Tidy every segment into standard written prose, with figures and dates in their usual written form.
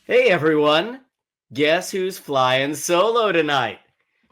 Hey everyone, guess who's flying solo tonight?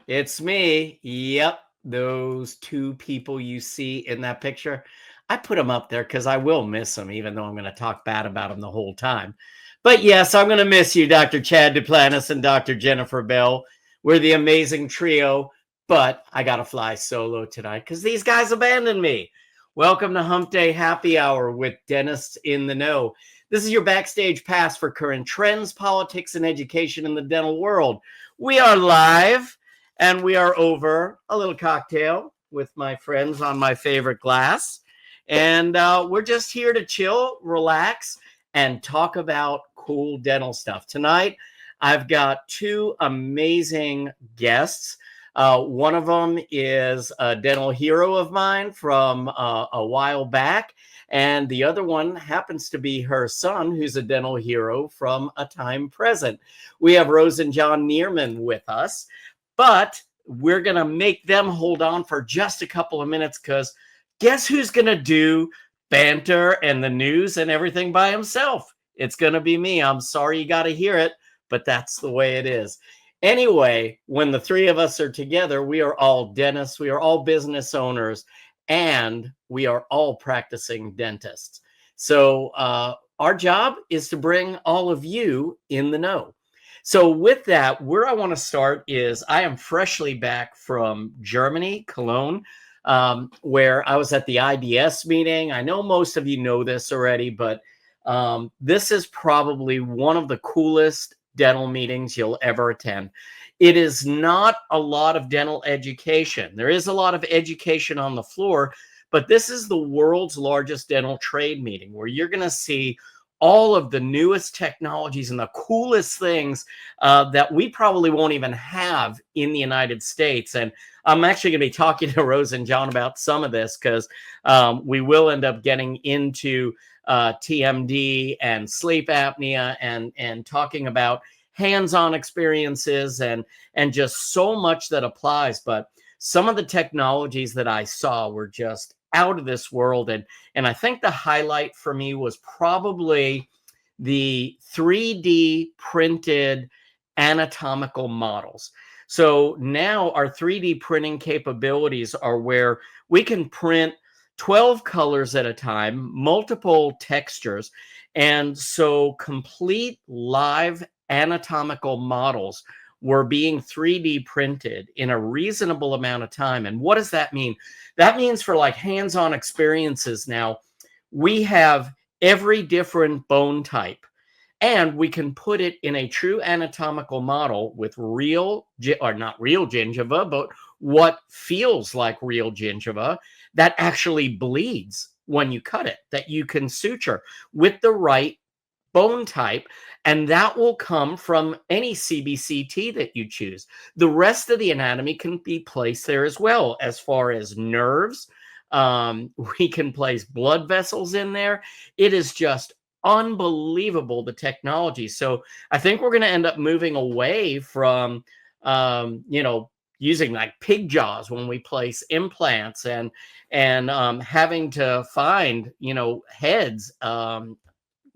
It's me. Yep, those two people you see in that picture. I put them up there because I will miss them, even though I'm going to talk bad about them the whole time. But yes, I'm going to miss you, Dr. Chad Duplantis and Dr. Jennifer Bell. We're the amazing trio, but I got to fly solo tonight because these guys abandoned me. Welcome to Humpday Happy Hour with Dentists in the Know. This is your backstage pass for current trends, politics, and education in the dental world. We are live and we are over a little cocktail with my friends on my favorite glass. And we're just here to chill, relax, and talk about cool dental stuff. Tonight, I've got two amazing guests. One of them is a dental hero of mine from a while back. And the other one happens to be her son, who's a dental hero from a time present. We have Rose and Jon Nierman with us, but we're going to make them hold on for just a couple of minutes because guess who's going to do banter and the news and everything by himself? It's going to be me. I'm sorry you got to hear it, but that's the way it is. Anyway, when the three of us are together, we are all dentists, we are all business owners, and we are all practicing dentists. So our job is to bring all of you in the know. So with that, where I want to start is I am freshly back from Germany, Cologne, where I was at the IDS meeting. I know most of you know this already, but this is probably one of the coolest dental meetings you'll ever attend. It is not a lot of dental education. There is a lot of education on the floor, but this is the world's largest dental trade meeting where you're going to see all of the newest technologies and the coolest things that we probably won't even have in the United States. And I'm actually going to be talking to Rose and Jon about some of this because we will end up getting into TMD and sleep apnea and talking about hands-on experiences and just so much that applies. But some of the technologies that I saw were just out of this world. And I think the highlight for me was probably the 3D printed anatomical models. So now our 3D printing capabilities are where we can print 12 colors at a time, multiple textures. And so complete live anatomical models were being 3D printed in a reasonable amount of time. And what does that mean? That means for like hands-on experiences now, we have every different bone type and we can put it in a true anatomical model with real, or not real gingiva, but what feels like real gingiva that actually bleeds when you cut it, that you can suture with the right bone type, and that will come from any CBCT that you choose. The rest of the anatomy can be placed there as well, as far as nerves. We can place blood vessels in there. It is just unbelievable, the technology. So I think we're going to end up moving away from, using like pig jaws when we place implants and having to find, heads,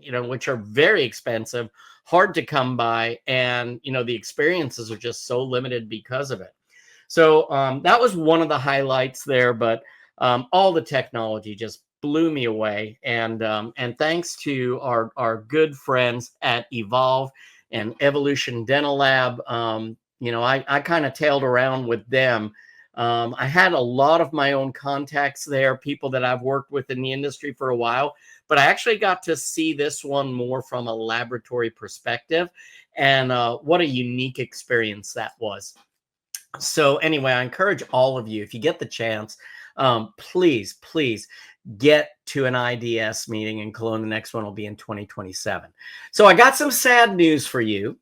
which are very expensive, hard to come by. And, the experiences are just so limited because of it. So that was one of the highlights there, but all the technology just blew me away. And thanks to our good friends at Evolve and Evolution Dental Lab, I kind of tailed around with them. I had a lot of my own contacts there, people that I've worked with in the industry for a while, but I actually got to see this one more from a laboratory perspective. And what a unique experience that was. So anyway, I encourage all of you, if you get the chance, please get to an IDS meeting in Cologne. The next one will be in 2027. So I got some sad news for you.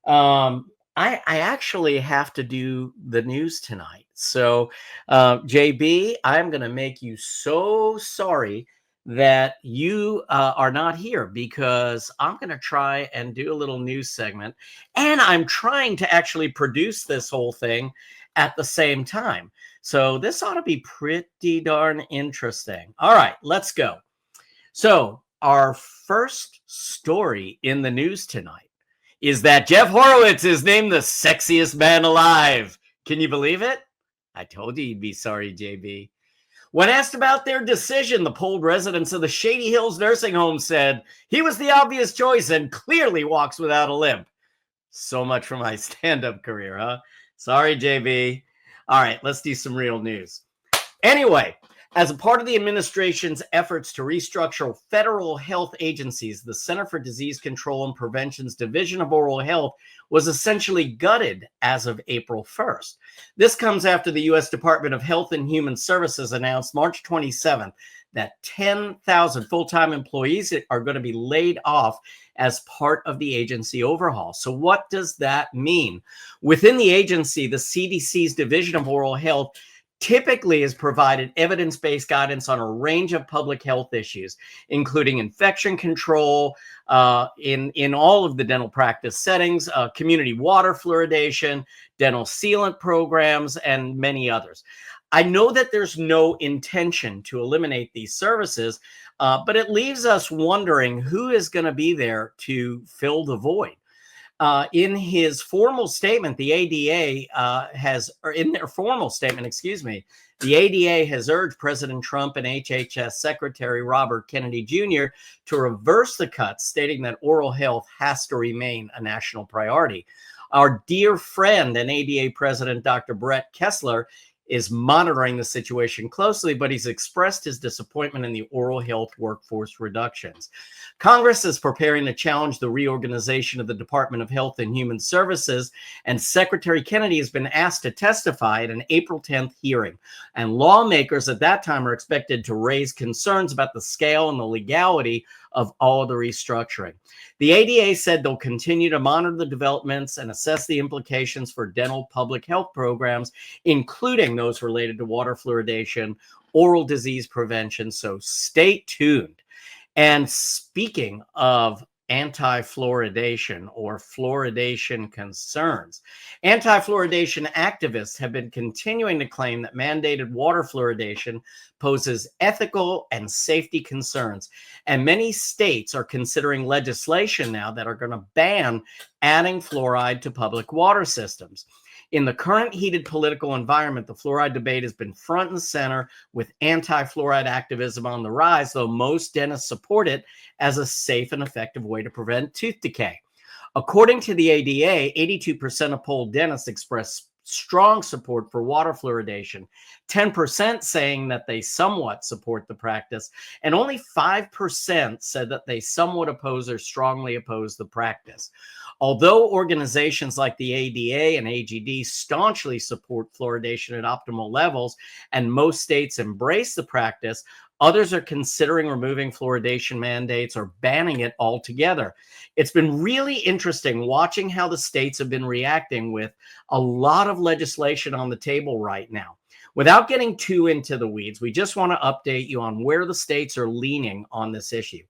I actually have to do the news tonight. So JB, I'm going to make you so sorry that you are not here because I'm going to try and do a little news segment. And I'm trying to actually produce this whole thing at the same time. So this ought to be pretty darn interesting. All right, let's go. So our first story in the news tonight is that Jeff Horowitz is named the sexiest man alive. Can you believe it? I told you you'd be sorry, JB. When asked about their decision, the polled residents of the Shady Hills nursing home said he was the obvious choice and clearly walks without a limp. So much for my stand-up career, huh? Sorry, JB. All right, let's do some real news. Anyway, as a part of the administration's efforts to restructure federal health agencies, the Center for Disease Control and Prevention's Division of Oral Health was essentially gutted as of April 1st. This comes after the U.S. Department of Health and Human Services announced March 27th that 10,000 full-time employees are going to be laid off as part of the agency overhaul. So what does that mean? Within the agency, the CDC's Division of Oral Health typically has provided evidence-based guidance on a range of public health issues, including infection control in all of the dental practice settings, community water fluoridation, dental sealant programs, and many others. I know that there's no intention to eliminate these services, but it leaves us wondering who is going to be there to fill the void. In his formal statement, the ADA the ADA has urged President Trump and HHS Secretary Robert Kennedy Jr. to reverse the cuts, stating that oral health has to remain a national priority. Our dear friend and ADA President Dr. Brett Kessler is monitoring the situation closely, but he's expressed his disappointment in the oral health workforce reductions. Congress is preparing to challenge the reorganization of the Department of Health and Human Services, and Secretary Kennedy has been asked to testify at an April 10th hearing. And lawmakers at that time are expected to raise concerns about the scale and the legality of all the restructuring. The ADA said they'll continue to monitor the developments and assess the implications for dental public health programs, including those related to water fluoridation, oral disease prevention. So stay tuned. And speaking of anti-fluoridation or fluoridation concerns, anti-fluoridation activists have been continuing to claim that mandated water fluoridation poses ethical and safety concerns. And many states are considering legislation now that are going to ban adding fluoride to public water systems. In the current heated political environment, the fluoride debate has been front and center, with anti-fluoride activism on the rise, though most dentists support it as a safe and effective way to prevent tooth decay. According to the ADA, 82% of polled dentists expressed strong support for water fluoridation, 10% saying that they somewhat support the practice, and only 5% said that they somewhat oppose or strongly oppose the practice. Although organizations like the ADA and AGD staunchly support fluoridation at optimal levels, and most states embrace the practice, others are considering removing fluoridation mandates or banning it altogether. It's been really interesting watching how the states have been reacting, with a lot of legislation on the table right now. Without getting too into the weeds, we just want to update you on where the states are leaning on this issue.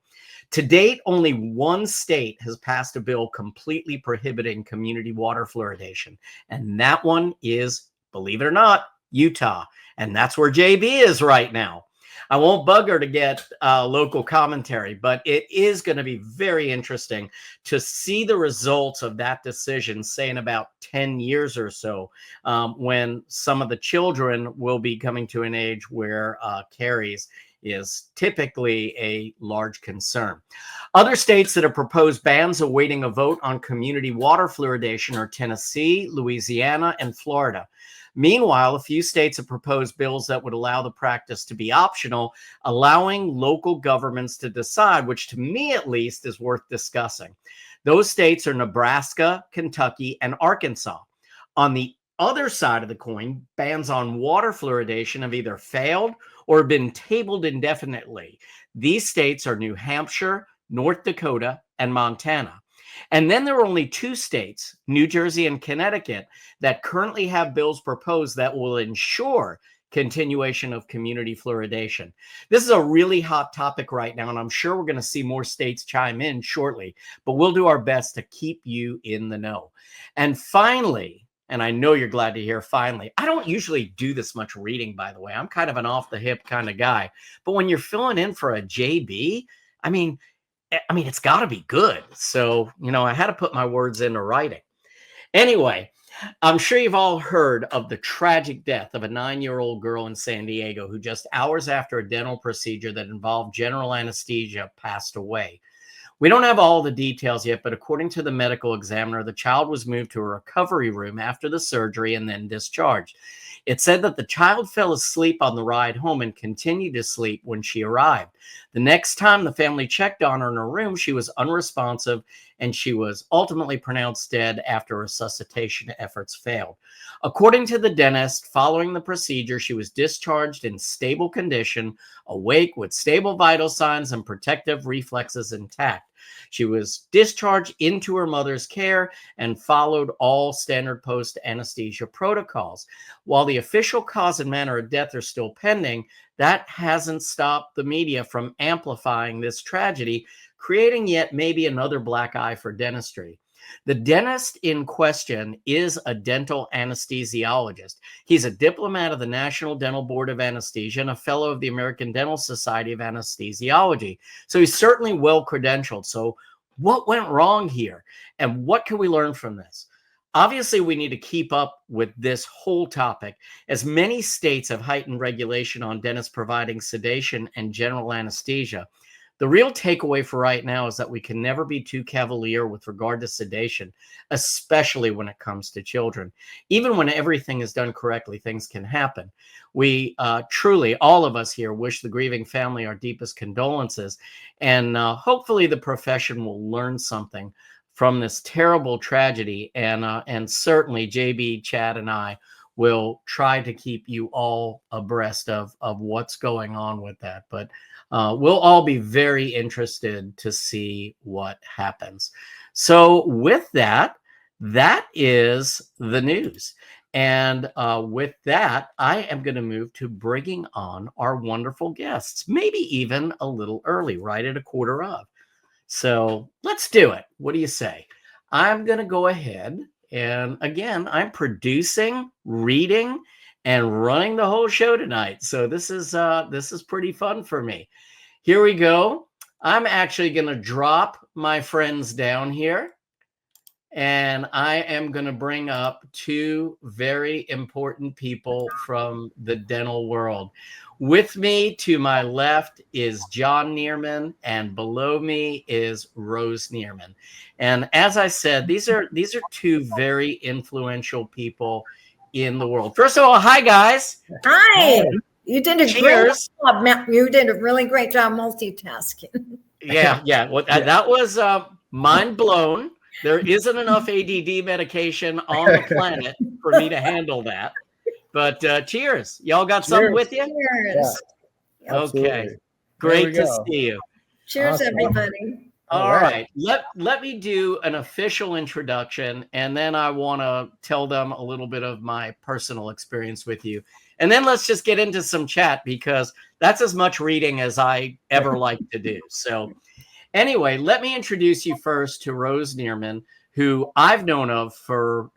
To date, only one state has passed a bill completely prohibiting community water fluoridation, and that one is, believe it or not, Utah. And that's where JB is right now. I won't bug her to get local commentary, but it is going to be very interesting to see the results of that decision, say in about 10 years or so, when some of the children will be coming to an age where caries is typically a large concern. Other states that have proposed bans awaiting a vote on community water fluoridation are Tennessee, Louisiana, and Florida. Meanwhile, a few states have proposed bills that would allow the practice to be optional, allowing local governments to decide, which to me at least is worth discussing. Those states are Nebraska, Kentucky, and Arkansas. On the other side of the coin, bans on water fluoridation have either failed or been tabled indefinitely. These states are New Hampshire, North Dakota, and Montana. And then there are only two states, New Jersey and Connecticut, that currently have bills proposed that will ensure continuation of community fluoridation. This is a really hot topic right now, and I'm sure we're going to see more states chime in shortly, but we'll do our best to keep you in the know. And finally, and I know you're glad to hear finally, I don't usually do this much reading, by the way. I'm kind of an off the hip kind of guy, but when you're filling in for a JB, I mean, I mean, it's got to be good. So, I had to put my words into writing. Anyway, I'm sure you've all heard of the tragic death of a 9-year-old girl in San Diego who just hours after a dental procedure that involved general anesthesia passed away. We don't have all the details yet, but according to the medical examiner, the child was moved to a recovery room after the surgery and then discharged. It said that the child fell asleep on the ride home and continued to sleep when she arrived. The next time the family checked on her in her room, she was unresponsive and she was ultimately pronounced dead after resuscitation efforts failed. According to the dentist, following the procedure, she was discharged in stable condition, awake with stable vital signs and protective reflexes intact. She was discharged into her mother's care and followed all standard post-anesthesia protocols. While the official cause and manner of death are still pending, that hasn't stopped the media from amplifying this tragedy, creating yet maybe another black eye for dentistry. The dentist in question is a dental anesthesiologist. He's a diplomat of the National Dental Board of Anesthesia and a fellow of the American Dental Society of Anesthesiology. So he's certainly well credentialed. So what went wrong here? And what can we learn from this? Obviously, we need to keep up with this whole topic, as many states have heightened regulation on dentists providing sedation and general anesthesia. The real takeaway for right now is that we can never be too cavalier with regard to sedation, especially when it comes to children. Even when everything is done correctly, things can happen. We truly, all of us here, wish the grieving family our deepest condolences, and hopefully the profession will learn something from this terrible tragedy. And certainly JB, Chad, and I will try to keep you all abreast of what's going on with that. But we'll all be very interested to see what happens. So with that, that is the news. And with that, I am going to move to bringing on our wonderful guests, maybe even a little early, right at 1:15. So let's do it. What do you say? I'm going to go ahead. And again, I'm producing, reading, and running the whole show tonight. So this is pretty fun for me. Here we go. I'm actually going to drop my friends down here. And I am going to bring up two very important people from the dental world. With me to my left is Jon Nierman, and below me is Rose Nierman. And as I said, these are two very influential people in the world. First of all, hi guys. Hi. You did a Cheers. great job. You did a really great job multitasking. Yeah. Well, that was mind blown. There isn't enough ADD medication on the planet for me to handle that. But cheers. Y'all got something with you? Cheers. Yeah. Okay. Great to see you. Cheers, awesome. Everybody. All right. Let me do an official introduction, and then I want to tell them a little bit of my personal experience with you. And then let's just get into some chat, because that's as much reading as I ever like to do. So anyway, let me introduce you first to Rose Nierman, who I've known of for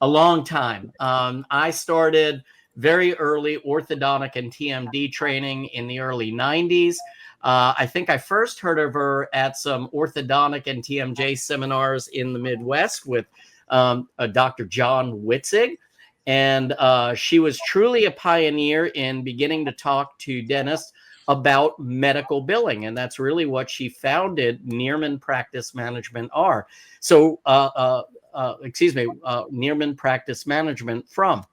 a long time. I started very early orthodontic and TMD training in the early 90s. I think I first heard of her at some orthodontic and TMJ seminars in the Midwest with Dr. John Witzig. And she was truly a pioneer in beginning to talk to dentists about medical billing. And that's really what she founded Nierman Practice Management are. So, Nierman Practice Management from.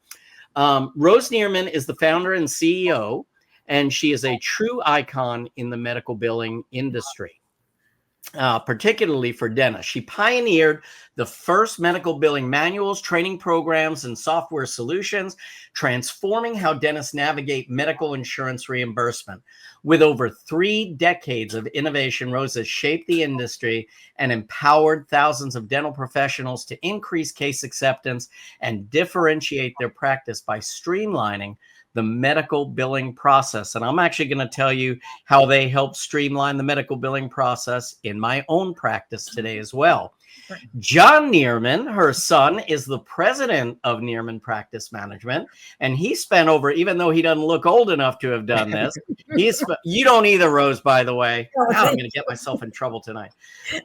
Rose Nierman is the founder and CEO, and she is a true icon in the medical billing industry, particularly for dentists. She pioneered the first medical billing manuals, training programs, and software solutions, transforming how dentists navigate medical insurance reimbursement. With over 3 decades of innovation, Rose has shaped the industry and empowered thousands of dental professionals to increase case acceptance and differentiate their practice by streamlining the medical billing process. And I'm actually going to tell you how they help streamline the medical billing process in my own practice today as well. Jon Nierman, her son, is the president of Nierman Practice Management. And he spent over, even though he doesn't look old enough to have done this, you don't either, Rose, by the way. Now I'm going to get myself in trouble tonight.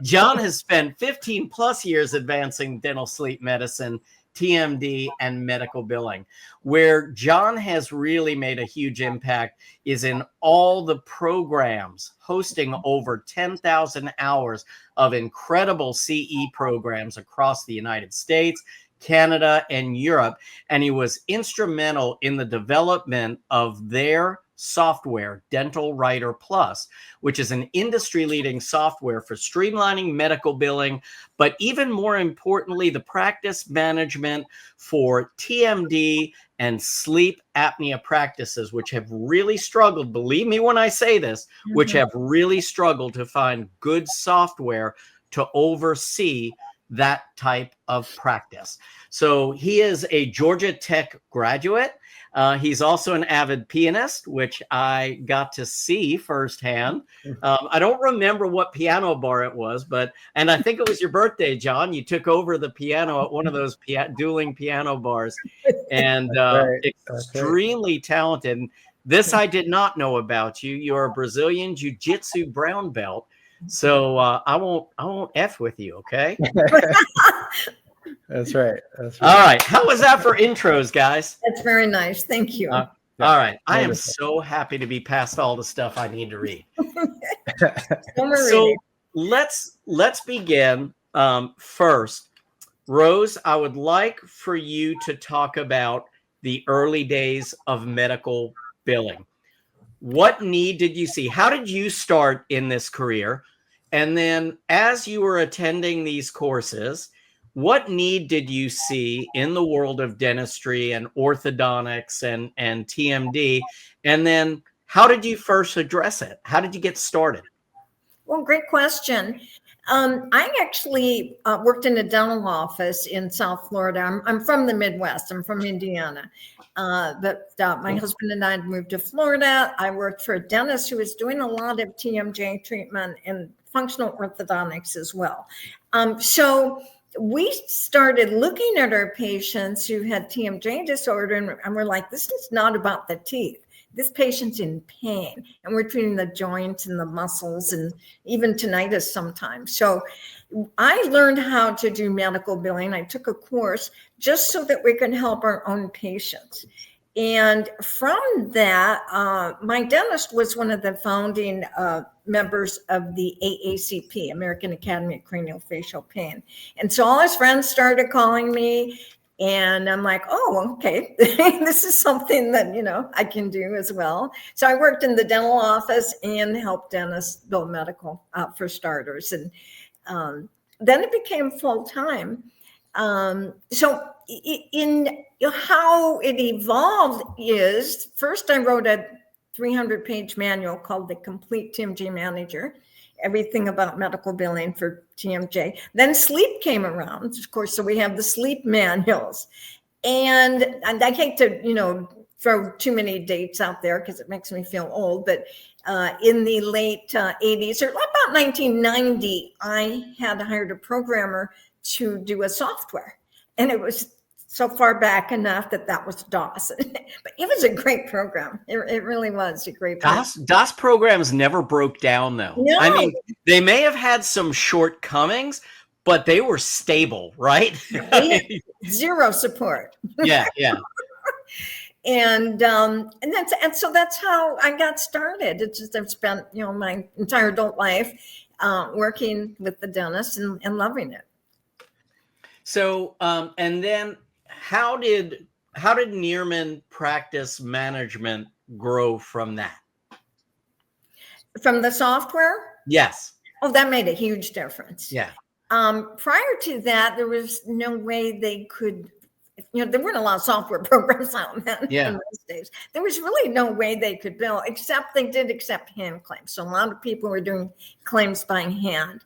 Jon has spent 15 plus years advancing dental sleep medicine, TMD, and medical billing. Where Jon has really made a huge impact is in all the programs, hosting over 10,000 hours of incredible CE programs across the United States, Canada, and Europe. And he was instrumental in the development of their software, DentalWriter Plus, which is an industry-leading software for streamlining medical billing, but even more importantly, the practice management for TMD and sleep apnea practices, which have really struggled, believe me when I say this, which have really struggled to find good software to oversee that type of practice. So he is a Georgia Tech graduate. He's also an avid pianist, which I got to see firsthand. I don't remember what piano bar it was, and I think it was your birthday, Jon. You took over the piano at one of those dueling piano bars, and extremely talented. This I did not know about you. You're a Brazilian jiu-jitsu brown belt. So I won't F with you, okay? That's right. That's right. All right. How was that for intros, guys? That's very nice. Thank you. All right. I am so happy to be past all the stuff I need to read. So let's begin. First, Rose, I would like for you to talk about the early days of medical billing. What need did you see? How did you start in this career? And then as you were attending these courses, what need did you see in the world of dentistry and orthodontics and TMD? And then how did you first address it? How did you get started? Well, great question. I actually worked in a dental office in South Florida. I'm from the Midwest. I'm from Indiana. But my husband and I moved to Florida. I worked for a dentist who was doing a lot of TMJ treatment and functional orthodontics as well. So we started looking at our patients who had TMJ disorder, and we're like, this is not about the teeth. This patient's in pain, and we're treating the joints and the muscles and even tinnitus sometimes. So I learned how to do medical billing. I took a course just so that we can help our own patients. And from that, my dentist was one of the founding members of the AACP, American Academy of Craniofacial Pain. And so all his friends started calling me, and I'm like, oh, okay, this is something that, I can do as well. So I worked in the dental office and helped dentists bill medical for starters. And then it became full-time. So in how it evolved is, first I wrote a 300-page manual called The Complete TMJ Manager, everything about medical billing for TMJ. Then sleep came around, of course, so we have the sleep manuals. And I hate to, throw too many dates out there because it makes me feel old, but in the late 80s or about 1990, I had hired a programmer to do a software. And it was so far back enough that was DOS. But it was a great program. It really was a great program. DOS programs never broke down, though. No. I mean, they may have had some shortcomings, but they were stable, right? Zero support. Yeah. And so that's how I got started. It's just I've spent my entire adult life working with the dentist and loving it. So and then how did Nierman Practice Management grow from that? From the software? Yes. Oh, that made a huge difference. Yeah. Prior to that, there was no way they could. There weren't a lot of software programs out then in those days. There was really no way they could bill, except they did accept hand claims. So a lot of people were doing claims by hand.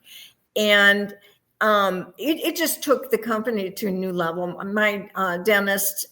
And it just took the company to a new level. My dentist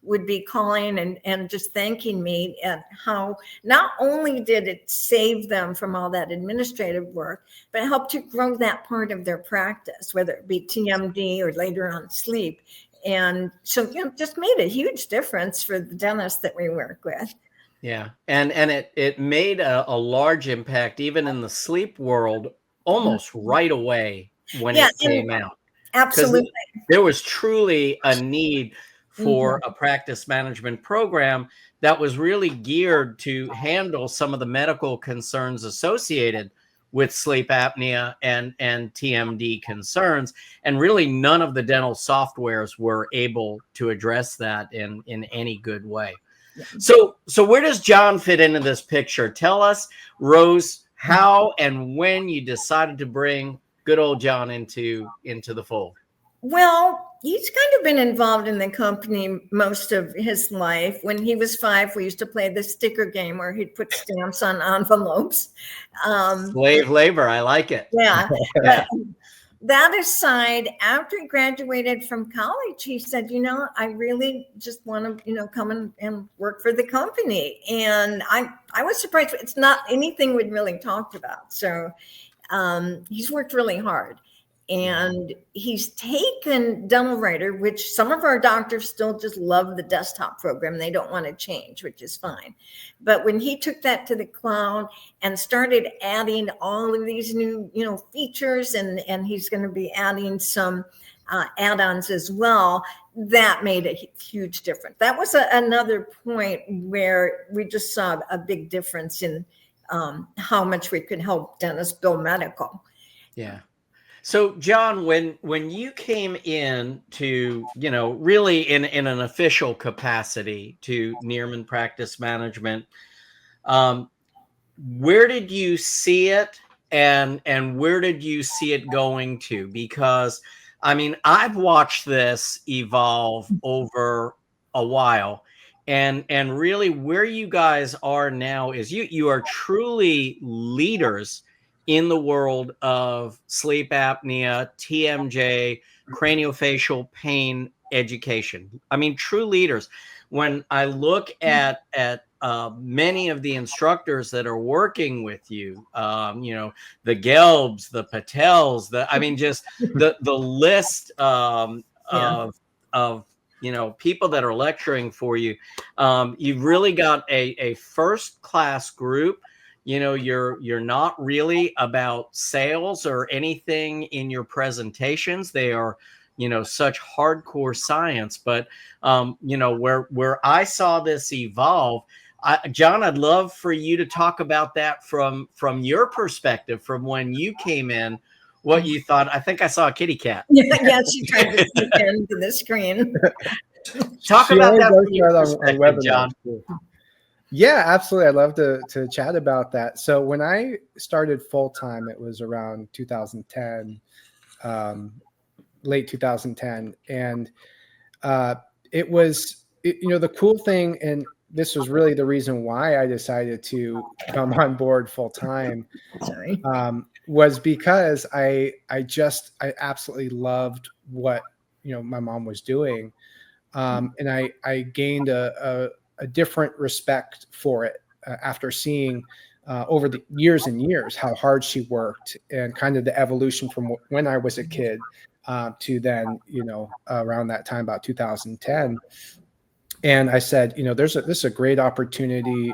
would be calling and just thanking me, and how not only did it save them from all that administrative work, but it helped to grow that part of their practice, whether it be TMD or later on sleep. And so, just made a huge difference for the dentists that we work with. Yeah. And it made a large impact even in the sleep world almost right away when it came out. Absolutely. There was truly a need for a practice management program that was really geared to handle some of the medical concerns associated with sleep apnea and TMD concerns. And really none of the dental softwares were able to address that in any good way. So where does Jon fit into this picture? Tell us, Rose, how and when you decided to bring good old Jon into the fold. Well, he's kind of been involved in the company most of his life. When he was 5, we used to play the sticker game where he'd put stamps on envelopes. Slave labor, I like it. Yeah. But that aside, after he graduated from college, he said, I really just want to, come and work for the company. And I was surprised. It's not anything we'd really talked about. So he's worked really hard. And he's taken DentalWriter, which some of our doctors still just love the desktop program. They don't want to change, which is fine. But when he took that to the cloud and started adding all of these new, features, and he's going to be adding some add-ons as well, that made a huge difference. That was another point where we just saw a big difference in how much we could help dentists bill medical. Yeah. So, Jon, when you came in to, really in an official capacity to Nierman Practice Management, where did you see it, and where did you see it going to? Because, I mean, I've watched this evolve over a while, and really where you guys are now is you are truly leaders in the world of sleep apnea, TMJ, craniofacial pain education. I mean, true leaders. When I look at many of the instructors that are working with you, the Gelbs, the Patels, just the list of people that are lecturing for you. You've really got a first-class group. You're not really about sales or anything in your presentations. They are, such hardcore science. But, where I saw this evolve, Jon, I'd love for you to talk about that from your perspective, from when you came in, what you thought. I think I saw a kitty cat. Yeah, she tried to sneak into the screen. Talk about that from your perspective, Jon. Yeah, absolutely. I'd love to chat about that. So when I started full-time, it was around 2010, late 2010. And it was, the cool thing, and this was really the reason why I decided to come on board full-time, was because I absolutely loved what, my mom was doing. And I gained a different respect for it after seeing over the years and years how hard she worked, and kind of the evolution from when I was a kid to then, around that time, about 2010. And I said, this is a great opportunity.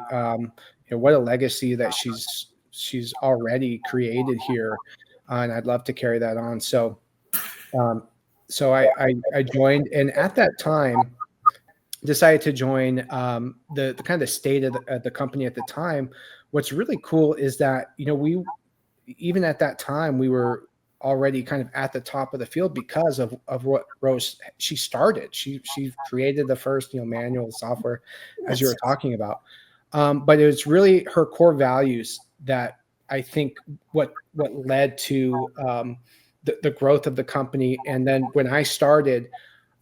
What a legacy that she's already created here, and I'd love to carry that on. So I joined, and at that time decided to join the kind of state of the company at the time. What's really cool is that, we, even at that time, we were already kind of at the top of the field because of what Rose, she started. She created the first, manual software, as you were talking about. But it was really her core values that I think what led to the growth of the company. And then when I started,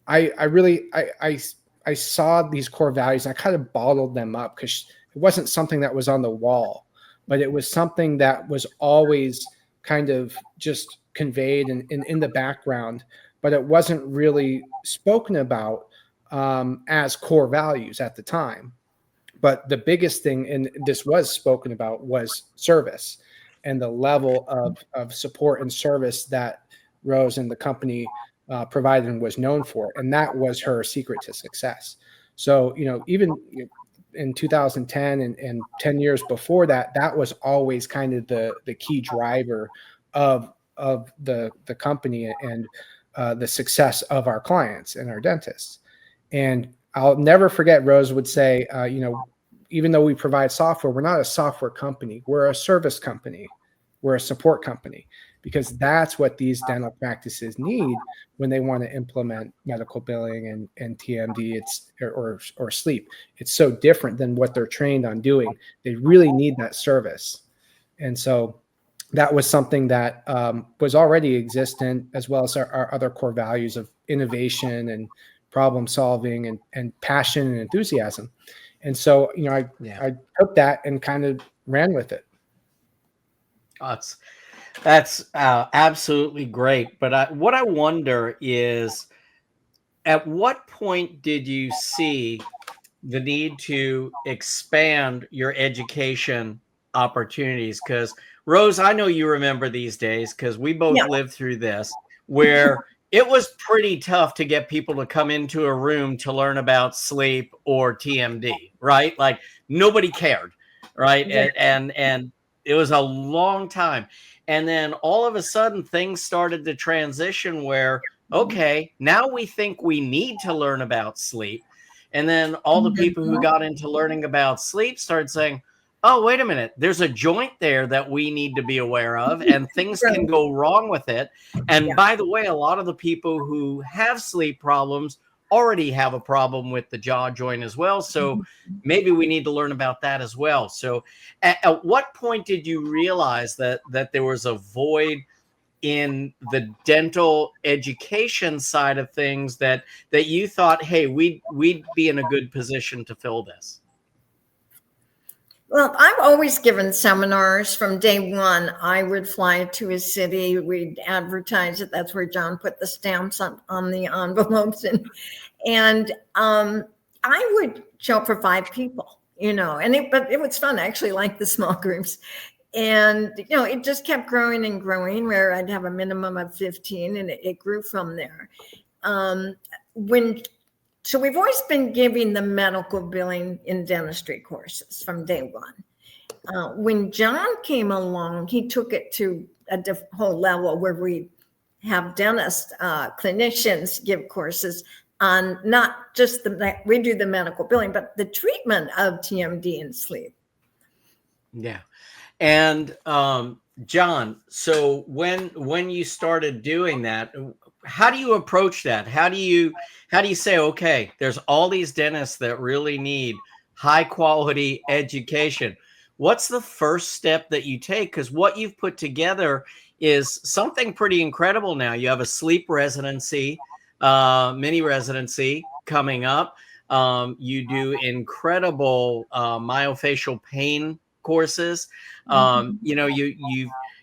I saw these core values, and I kind of bottled them up, because it wasn't something that was on the wall, but it was something that was always kind of just conveyed and in the background, but it wasn't really spoken about as core values at the time. But the biggest thing, and this was spoken about, was service and the level of support and service that Rose and the company provided and was known for. And that was her secret to success. So, even in 2010 and 10 years before that, that was always kind of the key driver of the company and the success of our clients and our dentists. And I'll never forget, Rose would say, even though we provide software, we're not a software company. We're a service company. We're a support company, because that's what these dental practices need when they want to implement medical billing and TMD or sleep. It's so different than what they're trained on doing. They really need that service. And so that was something that was already existent, as well as our other core values of innovation and problem solving and passion and enthusiasm. And so, I took that and kind of ran with it. That's absolutely great. But what I wonder is, at what point did you see the need to expand your education opportunities? Because Rose, I know you remember these days, because we both lived through this, where it was pretty tough to get people to come into a room to learn about sleep or TMD, right? Like, nobody cared, right? Yeah. And it was a long time. And then all of a sudden things started to transition where, okay, now we think we need to learn about sleep. And then all the people who got into learning about sleep started saying, oh, wait a minute, there's a joint there that we need to be aware of, and things can go wrong with it. And by the way, a lot of the people who have sleep problems already have a problem with the jaw joint as well. So maybe we need to learn about that as well. So at what point did you realize that there was a void in the dental education side of things that you thought, hey, we'd be in a good position to fill this? Well, I've always given seminars from day one. I would fly to a city, we'd advertise it. That's where Jon put the stamps on the envelopes. And I would show up for 5 people, but it was fun. I actually liked the small groups. And, it just kept growing and growing, where I'd have a minimum of 15, and it grew from there. So we've always been giving the medical billing in dentistry courses from day one. When Jon came along, he took it to a whole level where we have dentists, clinicians give courses on not just we do the medical billing, but the treatment of TMD and sleep. Yeah. And Jon, so when you started doing that, how do you approach that? How do you say, okay, there's all these dentists that really need high quality education? What's the first step that you take? Because what you've put together is something pretty incredible now. You have a sleep residency, mini residency coming up. You do incredible myofacial pain courses.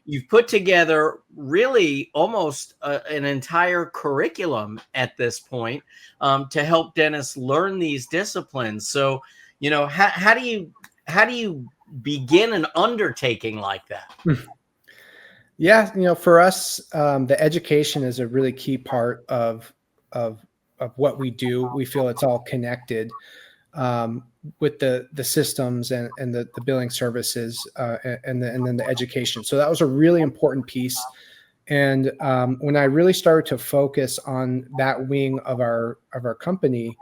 You've put together really almost an entire curriculum at this point to help dentists learn these disciplines. So, how do you begin an undertaking like that? Yeah, for us, the education is a really key part of what we do. We feel it's all connected with the systems and the billing services and then the education. So that was a really important piece. And when I really started to focus on that wing of our company,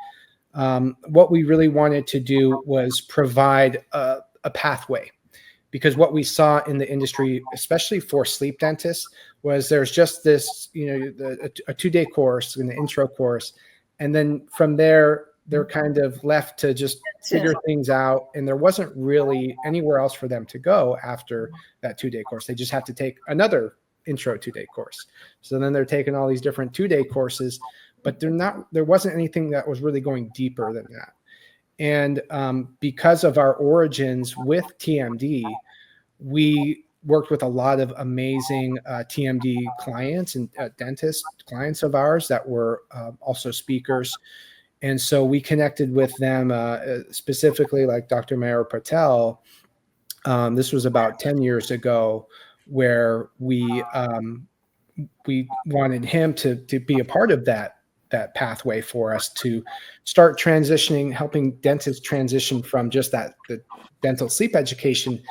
what we really wanted to do was provide a pathway. Because what we saw in the industry, especially for sleep dentists, was there's just this, a 2-day course, an intro course. And then from there, they're kind of left to just figure things out. And there wasn't really anywhere else for them to go after that 2-day course. They just have to take another intro 2-day course. So then they're taking all these different 2-day courses, but there wasn't anything that was really going deeper than that. And because of our origins with TMD, we worked with a lot of amazing TMD clients and dentist clients of ours that were also speakers. And so we connected with them, specifically like Dr. Mayur Patel. This was about 10 years ago, where we wanted him to be a part of that pathway for us to start transitioning, helping dentists transition from just the dental sleep education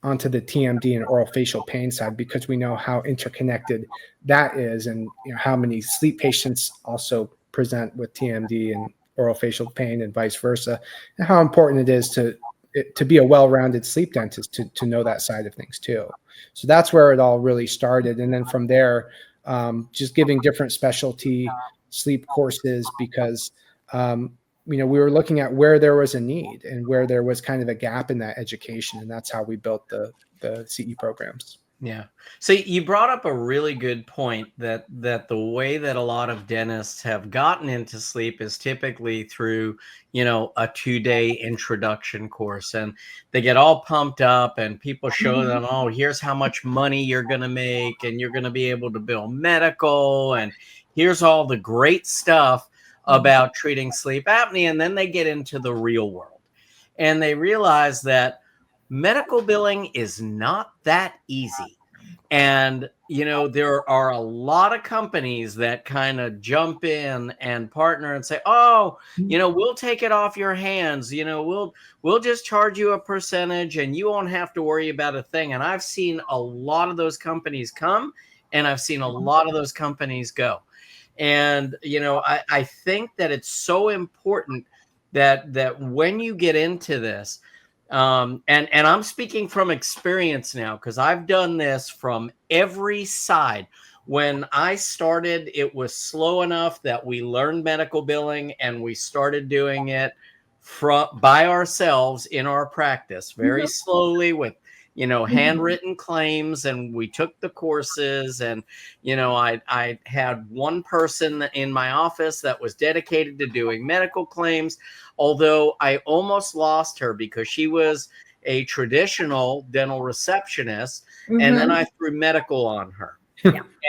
onto the TMD and orofacial pain side, because we know how interconnected that is, and how many sleep patients also present with TMD and orofacial pain and vice versa, and how important it is to be a well-rounded sleep dentist to know that side of things too. So that's where it all really started. And then from there, just giving different specialty sleep courses, because we were looking at where there was a need and where there was kind of a gap in that education, and that's how we built the CE programs. Yeah. So you brought up a really good point that the way that a lot of dentists have gotten into sleep is typically through, a 2-day introduction course, and they get all pumped up and people show them, oh, here's how much money you're going to make, and you're going to be able to bill medical, and here's all the great stuff about treating sleep apnea. And then they get into the real world and they realize that medical billing is not that easy. And, there are a lot of companies that kind of jump in and partner and say, oh, we'll take it off your hands. We'll just charge you a percentage and you won't have to worry about a thing. And I've seen a lot of those companies come, and I've seen a lot of those companies go. And, I think that it's so important that when you get into this, and I'm speaking from experience now, because I've done this from every side. When I started, it was slow enough that we learned medical billing and we started doing it by ourselves in our practice, very slowly, with handwritten claims, and we took the courses. And I had one person in my office that was dedicated to doing medical claims, although I almost lost her because she was a traditional dental receptionist, and then I threw medical on her.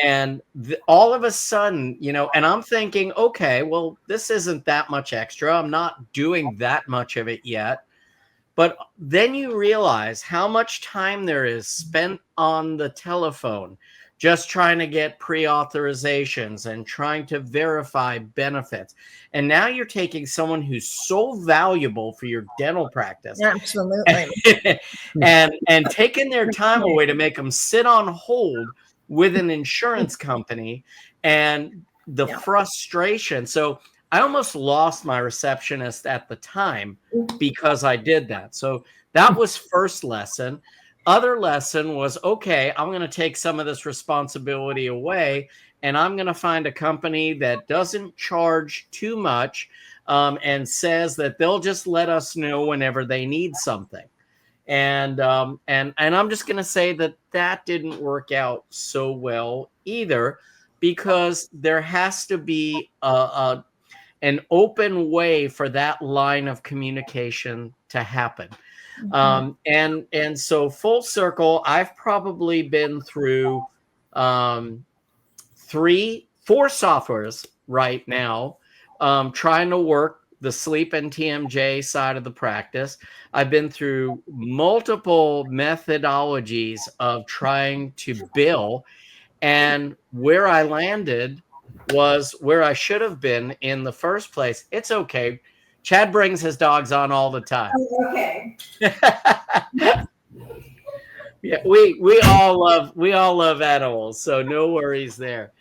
And all of a sudden, and I'm thinking, okay, well, this isn't that much extra, I'm not doing that much of it yet. But then you realize how much time there is spent on the telephone just trying to get pre-authorizations and trying to verify benefits. And now you're taking someone who's so valuable for your dental practice. Absolutely. and taking their time away to make them sit on hold with an insurance company, and the frustration. So I almost lost my receptionist at the time because I did that. So that was first lesson. Other lesson was, okay, I'm going to take some of this responsibility away, and I'm going to find a company that doesn't charge too much, and says that they'll just let us know whenever they need something. And I'm just going to say that didn't work out so well either, because there has to be an open way for that line of communication to happen. And so full circle, I've probably been through 4 softwares right now, trying to work the sleep and TMJ side of the practice. I've been through multiple methodologies of trying to bill, and where I landed was where I should have been in the first place. It's okay. Chad brings his dogs on all the time. Okay. Yeah, we all love animals, so no worries there.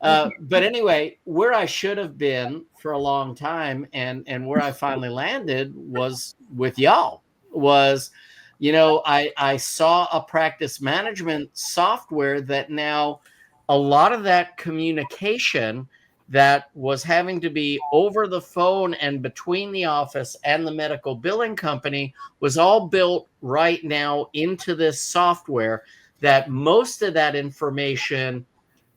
But anyway, where I should have been for a long time, and where I finally landed was with y'all. I saw a practice management software that now a lot of that communication that was having to be over the phone and between the office and the medical billing company was all built right now into this software, that most of that information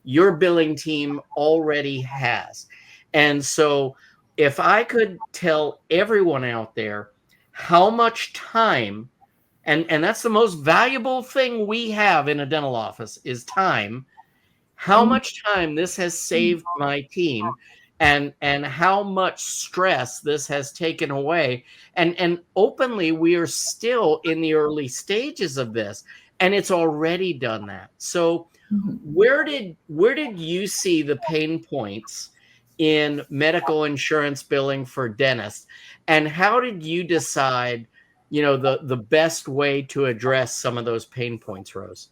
your billing team already has. And so if I could tell everyone out there how much time, and that's the most valuable thing we have in a dental office is time, how much time this has saved my team. and how much stress this has taken away. And openly, we are still in the early stages of this, and it's already done that. So where did you see the pain points in medical insurance billing for dentists, and how did you decide, the best way to address some of those pain points, Rose?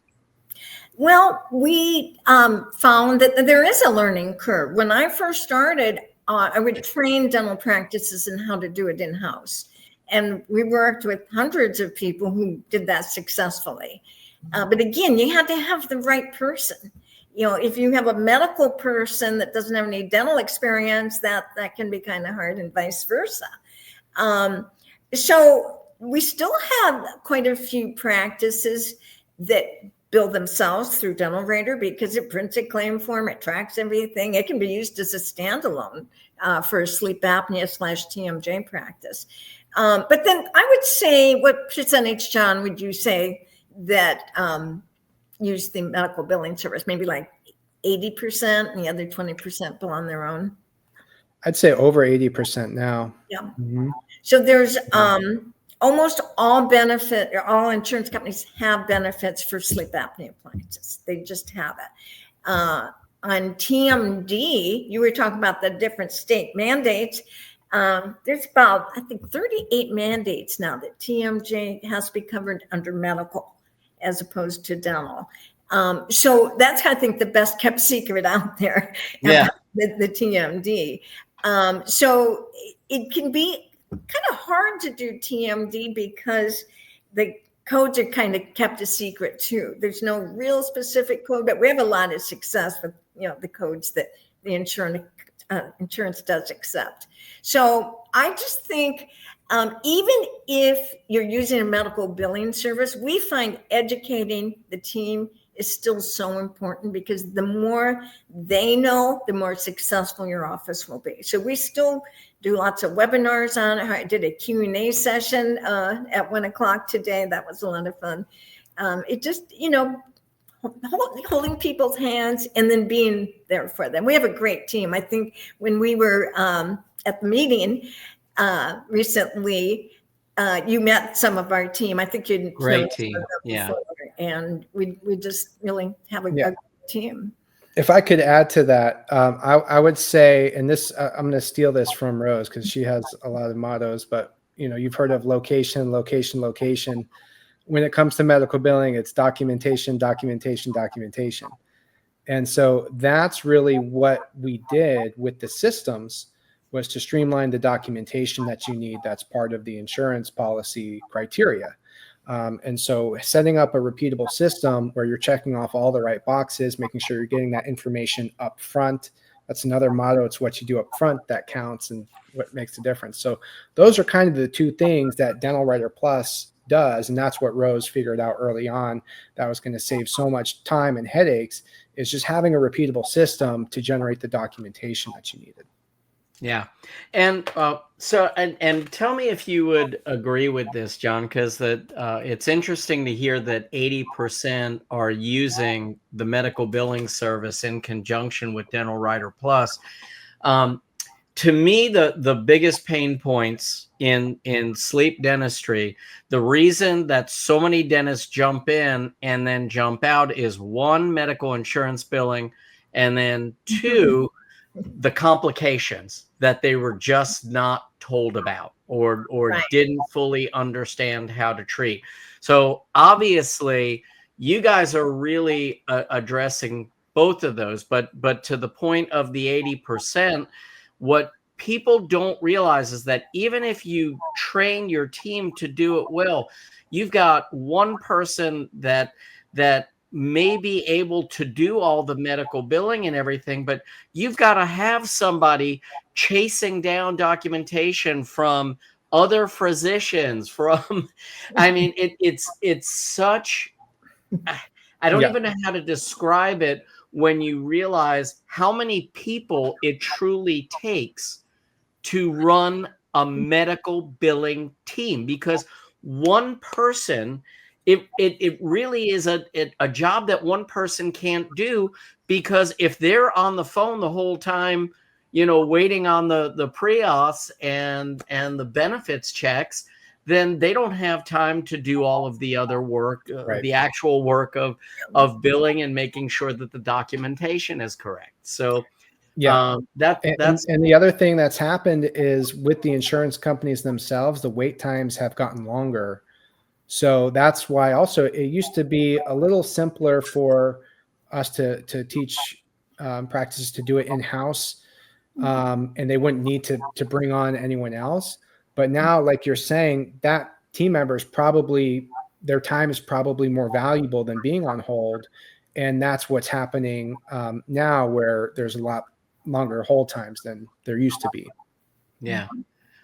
Well, we found that there is a learning curve. When I first started, I would train dental practices in how to do it in-house. And we worked with hundreds of people who did that successfully. But again, you had to have the right person. If you have a medical person that doesn't have any dental experience, that can be kind of hard, and vice versa. So we still have quite a few practices that bill themselves through DentalWriter because it prints a claim form, it tracks everything. It can be used as a standalone for a sleep apnea/TMJ practice. But then I would say, what percentage, John, would you say that use the medical billing service? Maybe like 80%, and the other 20% bill on their own? I'd say over 80% now. Yeah. Mm-hmm. So there's almost all insurance companies have benefits for sleep apnea appliances. They just have it. On TMD, you were talking about the different state mandates. There's about, I think, 38 mandates now that TMJ has to be covered under medical as opposed to dental. So that's, I think, the best kept secret out there. Yeah. The TMD. So it can be kind of hard to do TMD because the codes are kind of kept a secret too. There's no real specific code, but we have a lot of success with the codes that the insurance does accept. So I just think even if you're using a medical billing service, we find educating the team is still so important, because the more they know, the more successful your office will be. So we still do lots of webinars on it. I did a Q&A session at 1:00 today. That was a lot of fun. It just, holding people's hands and then being there for them. We have a great team. I think when we were at the meeting recently, you met some of our team. I think you'd great team. Yeah. And we just really have a good team. If I could add to that, I would say, and this, I'm going to steal this from Rose because she has a lot of mottos, but you've heard of location, location, location. When it comes to medical billing, it's documentation, documentation, documentation. And so that's really what we did with the systems, was to streamline the documentation that you need. That's part of the insurance policy criteria. And so setting up a repeatable system where you're checking off all the right boxes, making sure you're getting that information up front. That's another motto. It's what you do up front that counts and what makes the difference. So those are kind of the two things that DentalWriter Plus does. And that's what Rose figured out early on that was going to save so much time and headaches, is just having a repeatable system to generate the documentation that you needed. Yeah. And and tell me if you would agree with this, John, because it's interesting to hear that 80% are using the medical billing service in conjunction with DentalWriter Plus. To me, the biggest pain points in sleep dentistry, the reason that so many dentists jump in and then jump out is, one, medical insurance billing, and then two, the complications that they were just not told about or Right. didn't fully understand how to treat. So obviously you guys are really addressing both of those, but to the point of the 80%, what people don't realize is that even if you train your team to do it well, you've got one person that may be able to do all the medical billing and everything, but you've got to have somebody chasing down documentation from other physicians, I mean, it's such, I don't even know how to describe it when you realize how many people it truly takes to run a medical billing team, because one person, it really is a job that one person can't do, because if they're on the phone the whole time, waiting on the pre-auths and the benefits checks, then they don't have time to do all of the other work, Right. the actual work of billing and making sure that the documentation is correct. So Yeah. that's And the other thing that's happened is with the insurance companies themselves, the wait times have gotten longer. So that's why also it used to be a little simpler for us to teach practices to do it in-house, and they wouldn't need to bring on anyone else. But now, like you're saying, that team members their time is probably more valuable than being on hold. And that's what's happening now, where there's a lot longer hold times than there used to be. Yeah.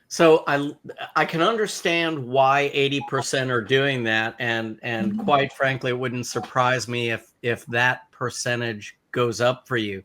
So I can understand why 80% are doing that, and quite frankly, it wouldn't surprise me if that percentage goes up for you.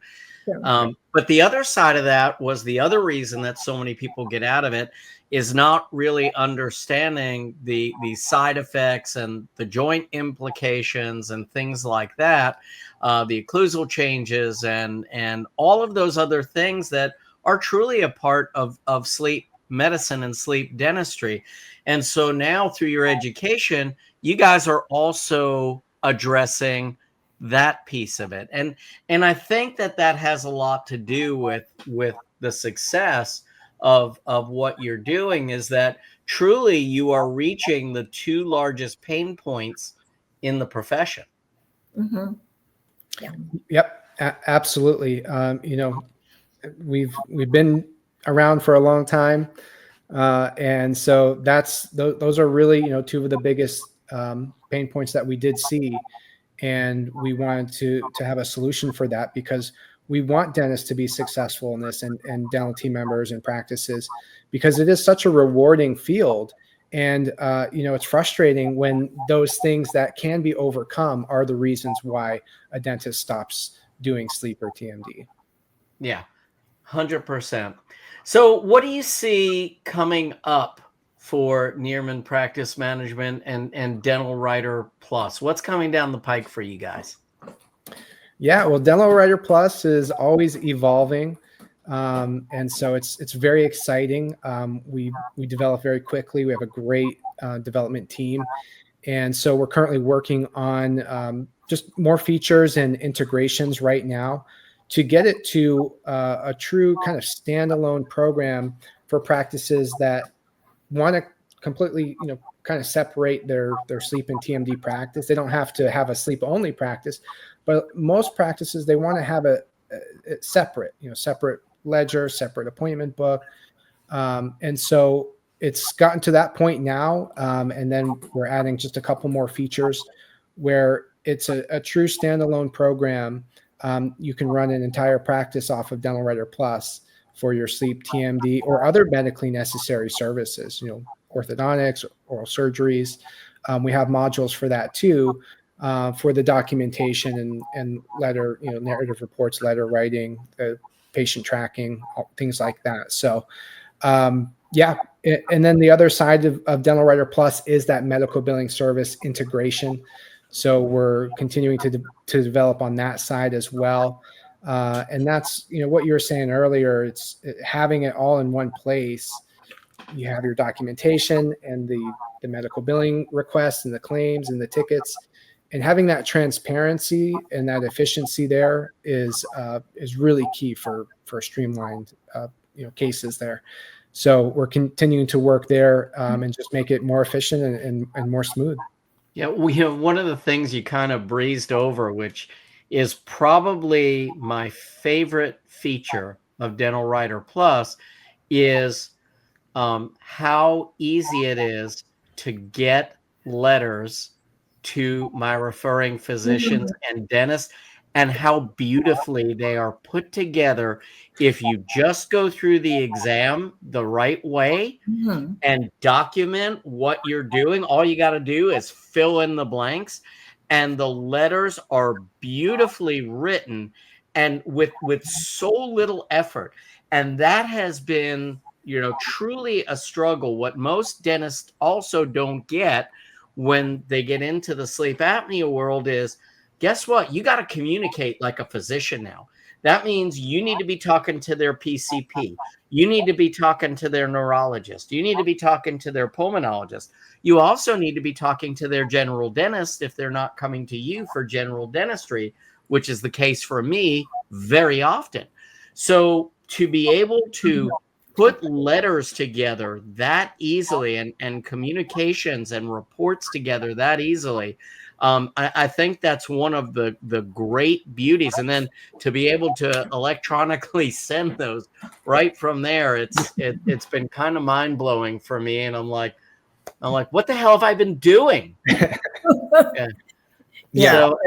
But the other side of that was the other reason that so many people get out of it is not really understanding the side effects and the joint implications and things like that, the occlusal changes and all of those other things that are truly a part of sleep medicine and sleep dentistry. And so now through your education, you guys are also addressing that piece of it. And I think that has a lot to do with the success of what you're doing, is that truly you are reaching the two largest pain points in the profession. Mm-hmm. Yeah. Yep. Absolutely. We've been around for a long time. And so those are really, two of the biggest pain points that we did see. And we wanted to have a solution for that, because we want dentists to be successful in this, and dental team members and practices, because it is such a rewarding field. And, it's frustrating when those things that can be overcome are the reasons why a dentist stops doing sleep or TMD. Yeah, 100%. So what do you see coming up for Nierman Practice Management and DentalWriter Plus? What's coming down the pike for you guys? Yeah, well, DentalWriter Plus is always evolving. And so it's very exciting. We develop very quickly. We have a great development team. And so we're currently working on just more features and integrations right now to get it to a true kind of standalone program for practices that want to completely, kind of separate their sleep and TMD practice. They don't have to have a sleep only practice, but most practices, they want to have a separate, separate ledger, separate appointment book. And so it's gotten to that point now. And then we're adding just a couple more features where it's a true standalone program. You can run an entire practice off of DentalWriter Plus for your sleep, TMD, or other medically necessary services, orthodontics, oral surgeries. We have modules for that too, for the documentation and letter, narrative reports, letter writing, the patient tracking, things like that. So, yeah. And then the other side of DentalWriter Plus is that medical billing service integration. So we're continuing to develop on that side as well. And that's, what you were saying earlier, it's having it all in one place. You have your documentation and the medical billing requests and the claims and the tickets, and having that transparency and that efficiency there is really key for streamlined, cases there. So we're continuing to work there and just make it more efficient and more smooth. Yeah, one of the things you kind of breezed over, which is probably my favorite feature of DentalWriter Plus, is how easy it is to get letters to my referring physicians and dentists, and how beautifully they are put together if you just go through the exam the right way and document what you're doing. All you got to do is fill in the blanks, and the letters are beautifully written and with so little effort. And that has been, truly a struggle. What most dentists also don't get when they get into the sleep apnea world is, guess what? You got to communicate like a physician now. That means you need to be talking to their PCP. You need to be talking to their neurologist. You need to be talking to their pulmonologist. You also need to be talking to their general dentist if they're not coming to you for general dentistry, which is the case for me very often. So to be able to put letters together that easily and communications and reports together that easily, I think that's one of the great beauties. And then to be able to electronically send those right from there, it's been kind of mind blowing for me. And I'm like, what the hell have I been doing? Yeah. So,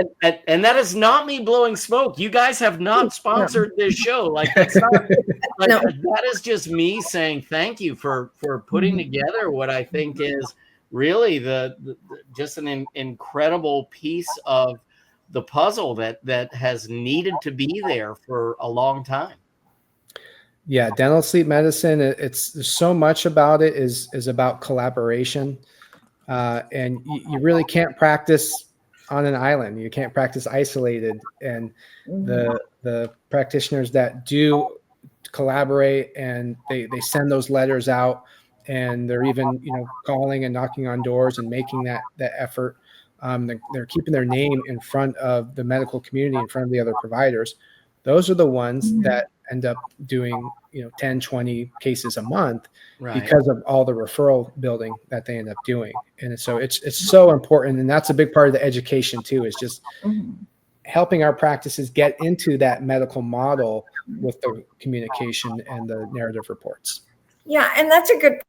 and that is not me blowing smoke. You guys have not sponsored this show. Like, that's not, like, No. that is just me saying thank you for putting together what I think is really the just an incredible piece of the puzzle that has needed to be there for a long time. Yeah, dental sleep medicine, there's so much about it is about collaboration. And you really can't practice on an island. You can't practice isolated. And the practitioners that do collaborate and they send those letters out, and they're even, calling and knocking on doors and making that effort. They're keeping their name in front of the medical community, in front of the other providers. Those are the ones that end up doing 10, 20 cases a month, Right. because of all the referral building that they end up doing. And so it's so important. And that's a big part of the education too, is just helping our practices get into that medical model with the communication and the narrative reports. Yeah, and that's a good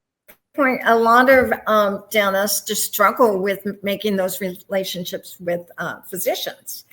point. A lot of dentists just struggle with making those relationships with physicians.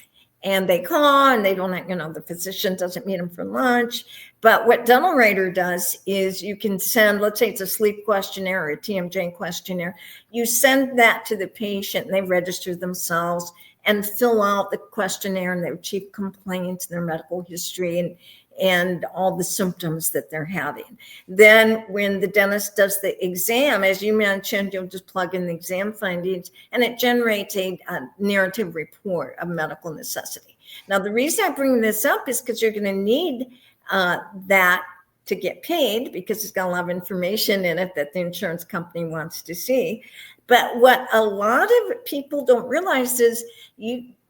And they call and they don't, the physician doesn't meet them for lunch. But what DentalWriter does is you can send, let's say it's a sleep questionnaire or a TMJ questionnaire. You send that to the patient and they register themselves and fill out the questionnaire and their chief complaints, their medical history, and all the symptoms that they're having. Then when the dentist does the exam, as you mentioned, you'll just plug in the exam findings and it generates a narrative report of medical necessity. Now, the reason I bring this up is because you're going to need that to get paid, because it's got a lot of information in it that the insurance company wants to see. But what a lot of people don't realize is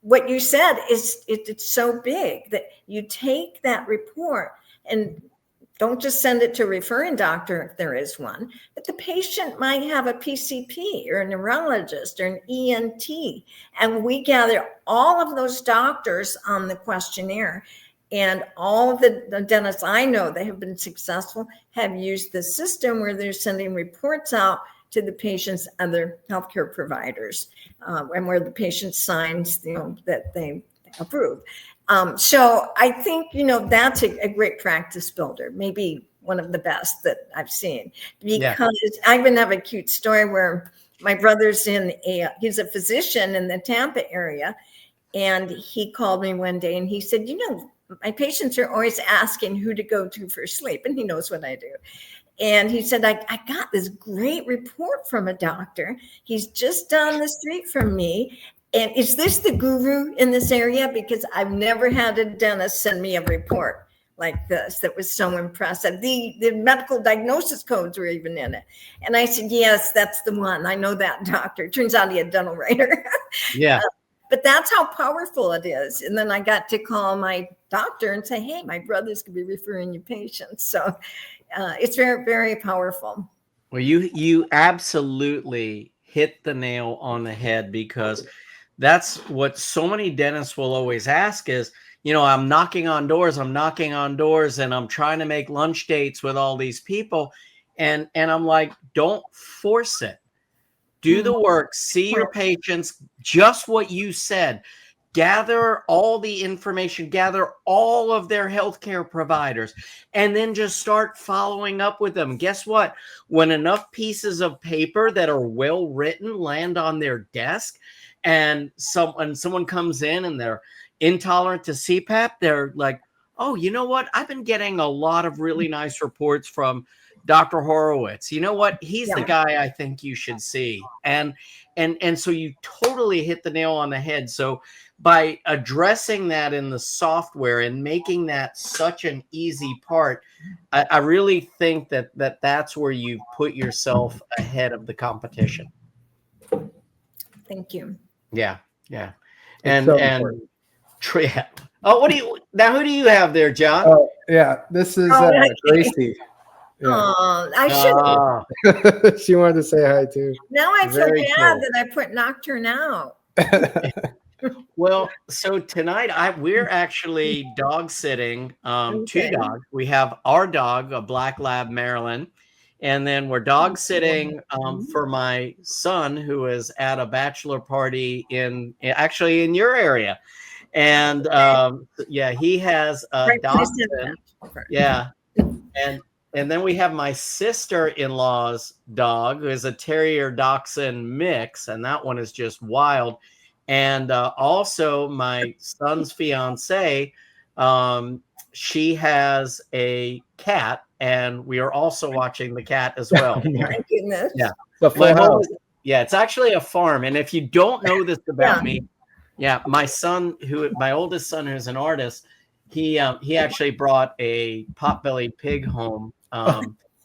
what you said is it's so big that you take that report and don't just send it to a referring doctor if there is one, but the patient might have a PCP or a neurologist or an ENT. And we gather all of those doctors on the questionnaire. And all of the dentists I know that have been successful have used the system where they're sending reports out to the patient's other healthcare providers, and where the patient signs, that they approve. So I think, that's a great practice builder, maybe one of the best that I've seen, because I even have a cute story where my brother's he's a physician in the Tampa area. And he called me one day and he said, my patients are always asking who to go to for sleep. And he knows what I do. And he said, I got this great report from a doctor. He's just down the street from me. And is this the guru in this area? Because I've never had a dentist send me a report like this that was so impressive. The medical diagnosis codes were even in it. And I said, yes, that's the one. I know that doctor. Turns out he had dental writer. Yeah. But that's how powerful it is. And then I got to call my doctor and say, hey, my brother's going to be referring you patients. So it's very, very powerful. Well, you absolutely hit the nail on the head, because that's what so many dentists will always ask is, I'm knocking on doors, and I'm trying to make lunch dates with all these people. And I'm like, don't force it. Do the work, see your patients, just what you said. Gather all the information, gather all of their healthcare providers, and then just start following up with them. Guess what? When enough pieces of paper that are well written land on their desk, and someone comes in and they're intolerant to CPAP, they're like, oh, you know what? I've been getting a lot of really nice reports from Dr. Horowitz. You know what? He's the guy I think you should see. And so you totally hit the nail on the head. So by addressing that in the software and making that such an easy part, I really think that's where you put yourself ahead of the competition. Thank you. Yeah, yeah. It's And so important. Oh, who do you have there, Jon? Oh, yeah, this is Gracie. Yeah. Oh, I should. She wanted to say hi too. Now I feel Very bad cool. that I knocked her out. Well, so tonight we're actually dog sitting Okay. 2 dogs. We have our dog, a Black Lab Maryland, and then we're dog sitting for my son, who is at a bachelor party actually in your area. And yeah, he has a Right, dachshund. Yeah. And then we have my sister-in-law's dog, who is a terrier dachshund mix, and that one is just wild. And also my son's fiance, she has a cat, and we are also watching the cat as well. My goodness. Yeah. The full house. Yeah, it's actually a farm. And if you don't know this about me, my oldest son, who's an artist, he actually brought a pot-bellied pig home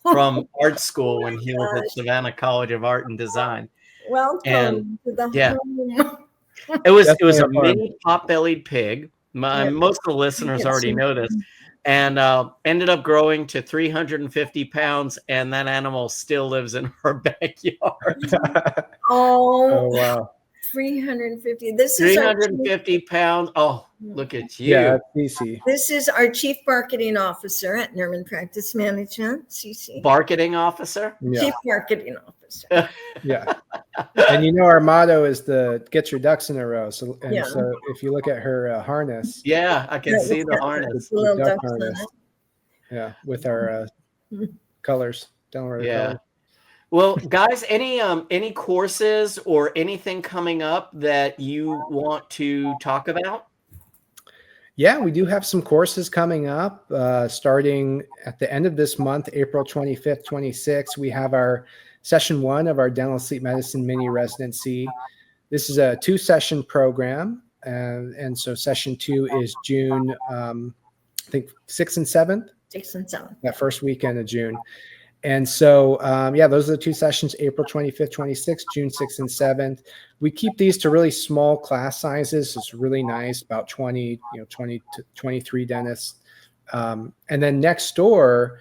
from art school when he was at Savannah College of Art and Design. Welcome to the home. It was a mini pot-bellied pig. Most of the listeners already know this, and ended up growing to 350 pounds, and that animal still lives in our backyard. Oh wow. 350. This is 350 pounds. Oh, look at you. Yeah, CC. This is our chief marketing officer at Nierman Practice Management, CC. Marketing officer? Yeah. Chief marketing officer. Yeah. And you know, our motto is to get your ducks in a row. So, so if you look at her harness. Yeah, I can see the harness. The little duck ducks harness. Yeah, with our colors. Colors. Well, guys, any courses or anything coming up that you want to talk about? Yeah, we do have some courses coming up starting at the end of this month, April 25th, 26th. We have our session 1 of our dental sleep medicine mini residency. This is a 2-session program. And so session 2 is June, I think 6th and 7th. 6th and 7th. That first weekend of June. And so, those are the 2 sessions, April 25th, 26th, June 6th and 7th. We keep these to really small class sizes. It's really nice, about 20 to 23 dentists. And then next door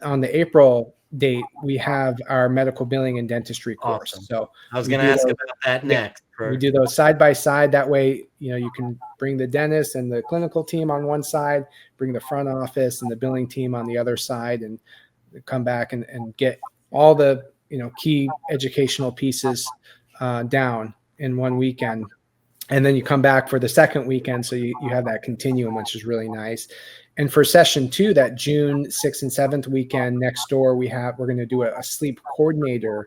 on the April date, we have our medical billing and dentistry course. Awesome. So I was going to ask about that next. We do those side by side. That way, you can bring the dentist and the clinical team on one side, bring the front office and the billing team on the other side, and come back and get all the key educational pieces down in one weekend, and then you come back for the second weekend, so you have that continuum, which is really nice. And for session 2, that June 6th and 7th weekend next door, we're going to do a sleep coordinator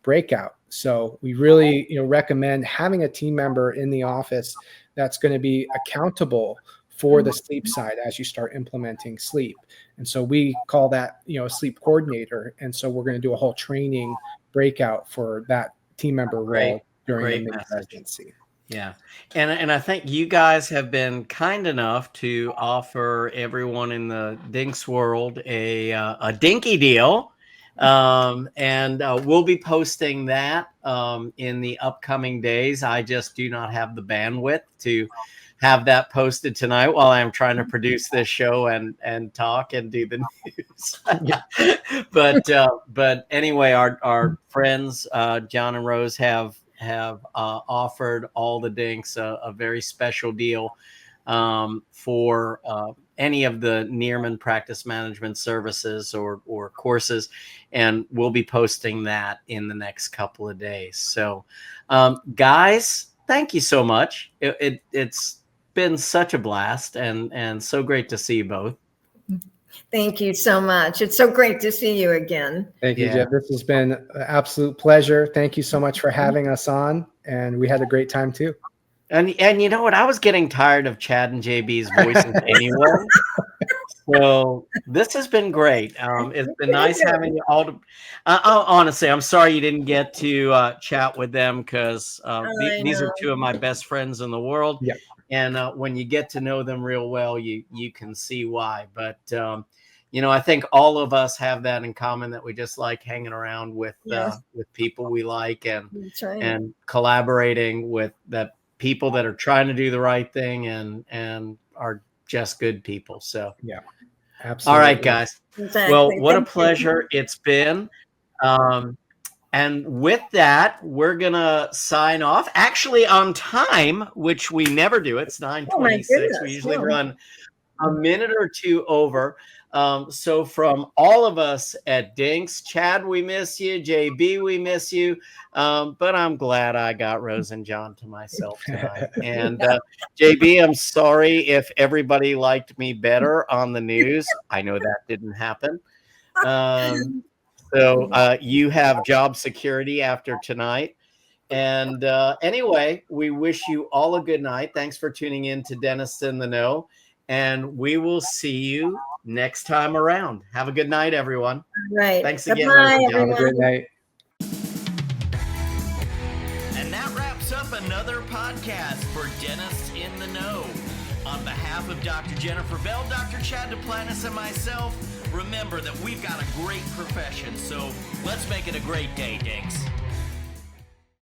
breakout. So we really recommend having a team member in the office that's going to be accountable for the sleep side as you start implementing sleep. And so we call that, a sleep coordinator. And so we're going to do a whole training breakout for that team member role during the residency. Yeah. And I think you guys have been kind enough to offer everyone in the Dinks world a Dinky Deal. And we'll be posting that in the upcoming days. I just do not have the bandwidth to have that posted tonight while I'm trying to produce this show and talk and do the news. But anyway, our friends Jon and Rose have offered all the Dinks a very special deal for any of the Nierman Practice Management services or courses, and we'll be posting that in the next couple of days. So, guys, thank you so much. It's been such a blast and so great to see you both. Thank you so much. It's so great to see you again. Thank you, Jeff. This has been an absolute pleasure. Thank you so much for having us on, and we had a great time too. And you know what? I was getting tired of Chad and JB's voices anyway. So this has been great. It's been nice having you all. Honestly, I'm sorry you didn't get to chat with them because these are two of my best friends in the world. Yeah. And when you get to know them real well, you can see why. But I think all of us have that in common, that we just like hanging around with people we like, and collaborating with the people that are trying to do the right thing and are just good people. So yeah, absolutely. All right, guys. Exactly. Well, what Thank a pleasure it's been. And with that, we're going to sign off. Actually, on time, which we never do. It's 9:26. We usually run a minute or two over. So from all of us at Dinks, Chad, we miss you. JB, we miss you. But I'm glad I got Rose and John to myself tonight. And JB, I'm sorry if everybody liked me better on the news. I know that didn't happen. So you have job security after tonight. And anyway, we wish you all a good night. Thanks for tuning in to Dentists in the Know. And we will see you next time around. Have a good night, everyone. Right. Thanks again. Bye, Have a great night. And that wraps up another podcast for Dentists in the Know. On behalf of Dr. Jennifer Bell, Dr. Chad Duplantis, and myself, remember that we've got a great profession. So let's make it a great day, Dinks.